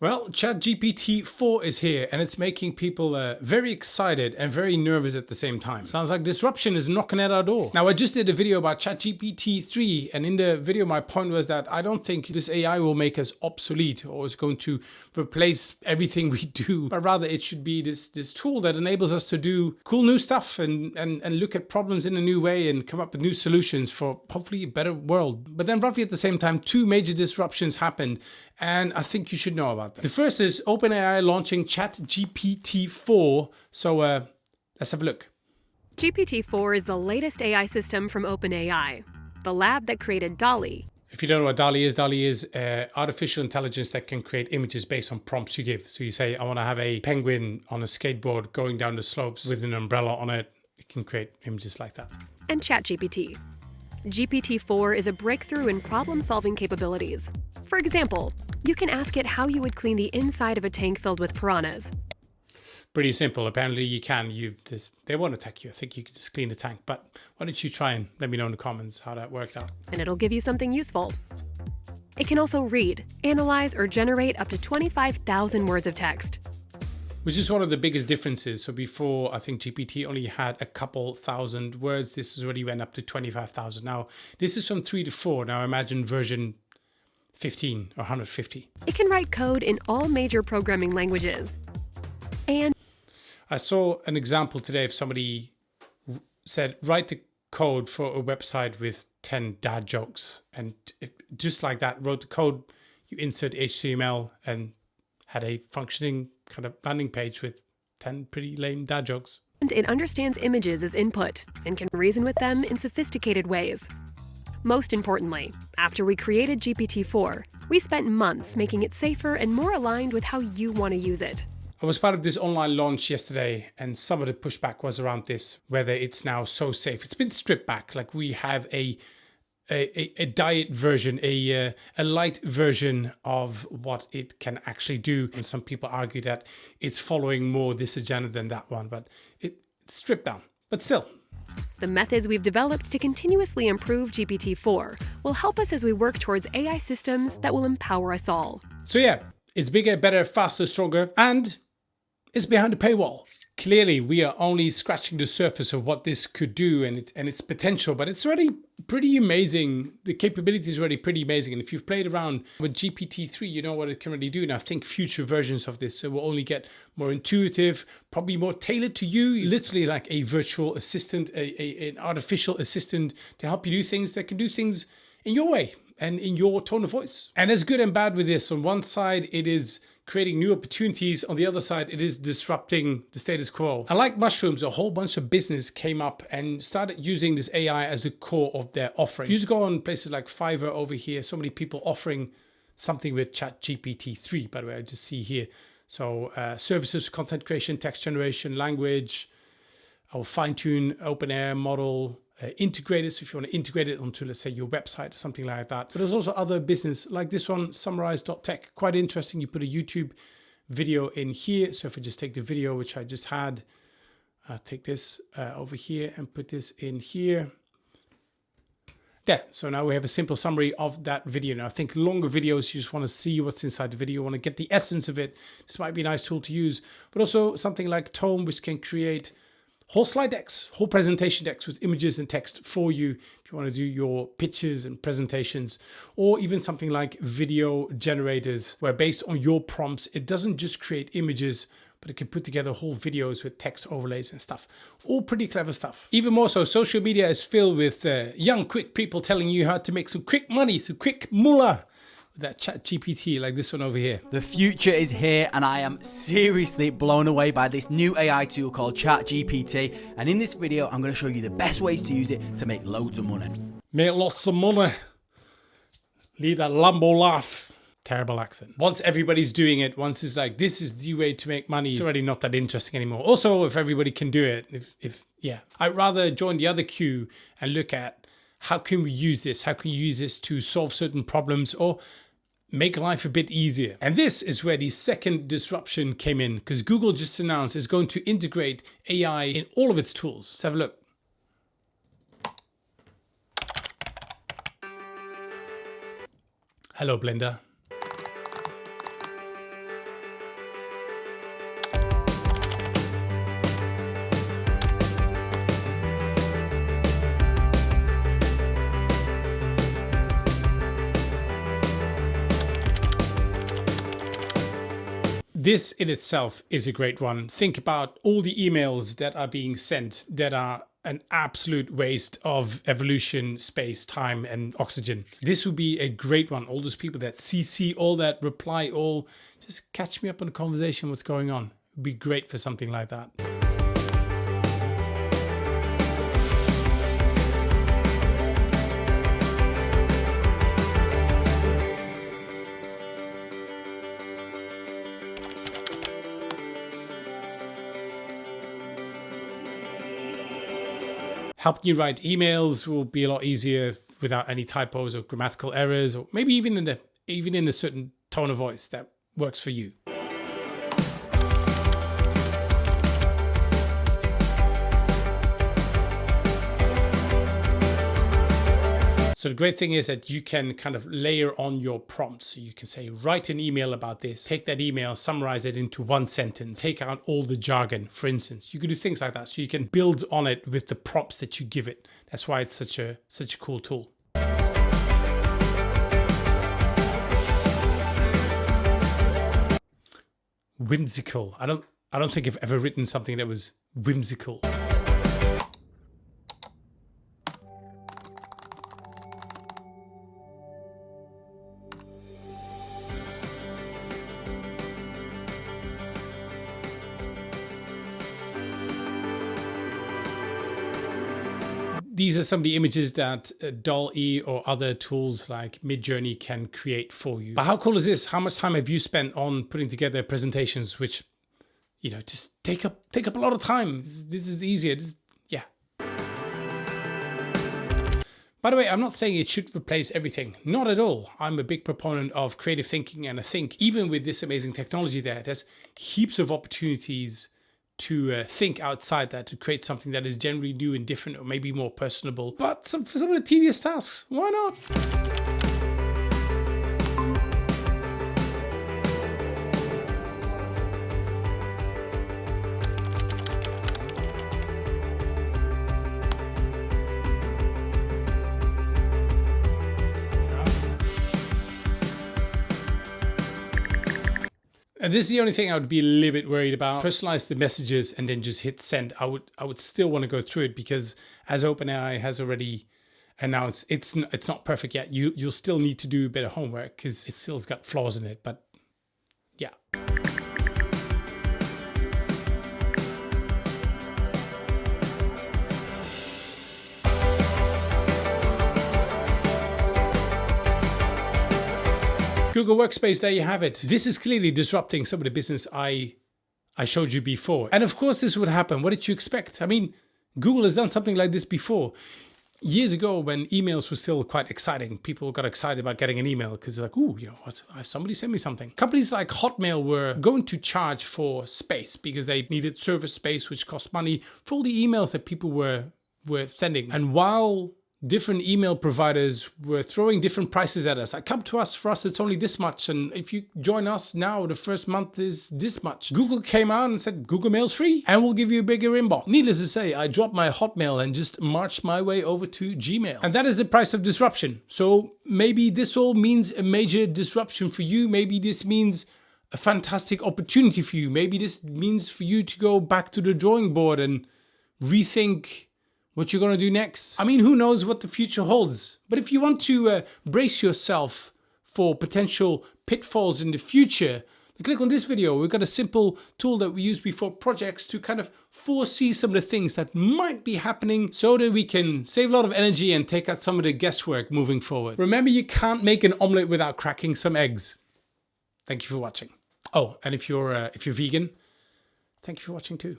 Well, ChatGPT 4 is here and it's making people very excited and very nervous at the same time. Sounds like disruption is knocking at our door. Now, I just did a video about ChatGPT 3, and in the video, my point was that I don't think this AI will make us obsolete or is going to replace everything we do, but rather it should be this tool that enables us to do cool new stuff and look at problems in a new way and come up with new solutions for hopefully a better world. But then roughly at the same time, two major disruptions happened, and I think you should know about them. The first is OpenAI launching ChatGPT 4. So let's have a look. GPT-4 is the latest AI system from OpenAI, the lab that created DALL-E. If you don't know what DALL-E is artificial intelligence that can create images based on prompts you give. So you say, I want to have a penguin on a skateboard going down the slopes with an umbrella on it. It can create images like that. And ChatGPT. GPT-4 is a breakthrough in problem-solving capabilities. For example, you can ask it how you would clean the inside of a tank filled with piranhas. Pretty simple. Apparently you can. They won't attack you. I think you can just clean the tank. But why don't you try and let me know in the comments how that worked out. And it'll give you something useful. It can also read, analyze, or generate up to 25,000 words of text. Which is one of the biggest differences. So before, I think GPT only had a couple thousand words. This has already went up to 25,000. Now, this is from 3 to 4. Now imagine version 15 or 150. It can write code in all major programming languages. And I saw an example today of somebody said, write the code for a website with 10 dad jokes. And it, just like that, wrote the code, you insert HTML and had a functioning kind of landing page with 10 pretty lame dad jokes. And it understands images as input and can reason with them in sophisticated ways. Most importantly, after we created GPT-4, we spent months making it safer and more aligned with how you want to use it. I was part of this online launch yesterday, and some of the pushback was around this, whether it's now so safe. It's been stripped back. Like, we have a diet version, a light version of what it can actually do. And some people argue that it's following more this agenda than that one, but it's stripped down. But still. The methods we've developed to continuously improve GPT-4 will help us as we work towards AI systems that will empower us all. So yeah, it's bigger, better, faster, stronger, and it's behind the paywall. Clearly, we are only scratching the surface of what this could do and its potential, but it's already pretty amazing. The capability is already pretty amazing. And if you've played around with GPT-3, you know what it can really do. And I think future versions of this will only get more intuitive, probably more tailored to you, literally like a virtual assistant, an artificial assistant to help you do things that can do things in your way and in your tone of voice. And there's good and bad with this. On one side, it is creating new opportunities. On the other side, it is disrupting the status quo. And like mushrooms, a whole bunch of business came up and started using this AI as the core of their offering. If you just go on places like Fiverr over here, so many people offering something with ChatGPT 3, by the way, I just see here. So services, content creation, text generation, language, I'll fine-tune OpenAI model, integrate it. So if you want to integrate it onto, let's say, your website or something like that. But there's also other business like this one, summarize.tech. Quite interesting. You put a YouTube video in here. So if I just take the video, which I just had, take this over here and put this in here. There. So now we have a simple summary of that video. Now I think longer videos, you just want to see what's inside the video, want to get the essence of it. This might be a nice tool to use, but also something like Tome, which can create whole slide decks, whole presentation decks with images and text for you if you want to do your pitches and presentations, or even something like video generators where based on your prompts, it doesn't just create images, but it can put together whole videos with text overlays and stuff. All pretty clever stuff. Even more so, social media is filled with young, quick people telling you how to make some quick money, some quick moolah. That ChatGPT like this one over here. The future is here, and I am seriously blown away by this new AI tool called ChatGPT. And in this video, I'm going to show you the best ways to use it to make loads of money. Make lots of money. Leave that Lambo laugh. Terrible accent. Once everybody's doing it, once it's like, this is the way to make money, it's already not that interesting anymore. Also, if everybody can do it, yeah. I'd rather join the other queue and look at how can we use this? How can you use this to solve certain problems or make life a bit easier? And this is where the second disruption came in, because Google just announced it's going to integrate AI in all of its tools. Let's have a look. Hello, Blender. This in itself is a great one. Think about all the emails that are being sent that are an absolute waste of evolution, space, time, and oxygen. This would be a great one. All those people that CC all that, reply all, just catch me up on the conversation, what's going on. It would be great for something like that. Helping you write emails will be a lot easier without any typos or grammatical errors, or maybe even in a certain tone of voice that works for you. So the great thing is that you can kind of layer on your prompts. So you can say, write an email about this, take that email, summarize it into one sentence, take out all the jargon, for instance. You can do things like that. So you can build on it with the prompts that you give it. That's why it's such a cool tool. Whimsical. I don't think I've ever written something that was whimsical. These are some of the images that DALL-E or other tools like Midjourney can create for you. But how cool is this? How much time have you spent on putting together presentations, which, you know, just take up a lot of time? This is easier. Yeah. By the way, I'm not saying it should replace everything. Not at all. I'm a big proponent of creative thinking, and I think even with this amazing technology there's heaps of opportunities to think outside that, to create something that is generally new and different, or maybe more personable. But for some of the tedious tasks, why not? And this is the only thing I would be a little bit worried about. Personalize the messages and then just hit send. I would still want to go through it, because as OpenAI has already announced, it's not perfect yet. You'll still need to do a bit of homework because it still's got flaws in it. But yeah. Google Workspace, there you have it. This is clearly disrupting some of the business I showed you before. And of course this would happen. What did you expect? I mean, Google has done something like this before. Years ago, when emails were still quite exciting, people got excited about getting an email because they're like, ooh, you know what, somebody sent me something. Companies like Hotmail were going to charge for space because they needed server space, which cost money for all the emails that people were sending. And while different email providers were throwing different prices at us. Like, come to us, for us it's only this much, and if you join us now, the first month is this much. Google came out and said, Google Mail's free, and we'll give you a bigger inbox. Needless to say, I dropped my Hotmail and just marched my way over to Gmail. And that is the price of disruption. So maybe this all means a major disruption for you. Maybe this means a fantastic opportunity for you. Maybe this means for you to go back to the drawing board and rethink what you're going to do next. I mean, who knows what the future holds? But if you want to brace yourself for potential pitfalls in the future, click on this video. We've got a simple tool that we use before projects to kind of foresee some of the things that might be happening so that we can save a lot of energy and take out some of the guesswork moving forward. Remember, you can't make an omelet without cracking some eggs. Thank you for watching. Oh, and if you're vegan, thank you for watching too.